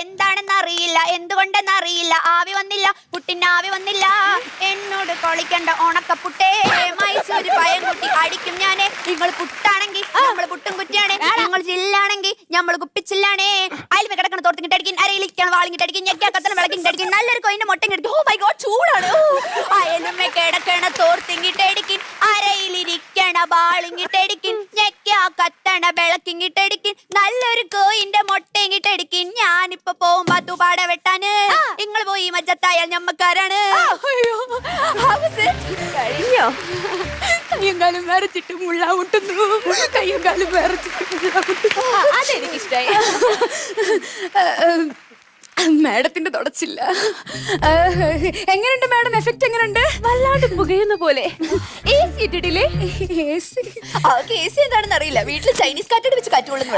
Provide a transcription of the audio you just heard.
എന്താണെന്ന് അറിയില്ല, എന്തുകൊണ്ടെന്ന് അറിയില്ല. ആവി വന്നില്ല, പുട്ടിന് ആവി വന്നില്ല. എന്നോട് കളിക്കണ്ട ഉണക്കപ്പുട്ടേ, മൈസൂര് പയം കുട്ടി അടിക്കും ഞാനേ. നിങ്ങൾ പുട്ടാണെങ്കിൽ നമ്മള് പുട്ടും കുറ്റിയാണ്, നിങ്ങൾ ചില്ലാണെങ്കിൽ നമ്മള് കുപ്പിച്ചില്ലാണേ. അയൽമ കിടക്കണ തോർത്തിങ്ങിട്ടടിക്കും, അരയിലിരിക്കണം വാളിങ്ങിട്ടടിക്കും, ഞെക്കാക്കത്തന വിളക്കിങ്ങിട്ടടിക്കും, നല്ലൊരു കൊയിന്റെ മുട്ടങ്ങിട്ടടിക്കും. ഓ മൈ ഗോഡ്, ചൂടാണ്. അയലുമ്മ കിടക്കണ തോർത്തിങ്ങിട്ടടിക്കും, അരയിലിരിക്കണ വാളിങ്ങിട്ടടിക്കും, ഞെക്കാ കത്തണ വിളക്കിങ്ങിട്ടടിക്കും, നല്ലൊരു കോയിന്റെ മുട്ടങ്ങിട്ടടിക്കും. ഞാനിപ്പോ പോവും പാത്തുപാട വെട്ടാന്, നിങ്ങൾ പോയി മജ്ജത്തായാൽ ഞമ്മക്കാരാണ്. കഴിഞ്ഞോ? കയ്യും കാലും വരച്ചിട്ട് മുള്ള മുട്ടുന്നു, കയ്യും കാലും വരച്ചിട്ട് മുള്ള മുട്ടുന്നു. അതെനിക്കിഷ്ടായി. മാഡത്തിന്റെ തുടച്ചില്ല. എങ്ങനെയുണ്ട് മാഡം? എഫക്ട് എങ്ങനെയുണ്ട്? വല്ലാണ്ട് പുകയുന്ന പോലെ. AC ഇട്ടിട്ടില്ലേ? എന്താണെന്ന് അറിയില്ല. വീട്ടിൽ ചൈനീസ് കാറ്റടി വെച്ച് കാറ്റുകൊള്ളുന്നു.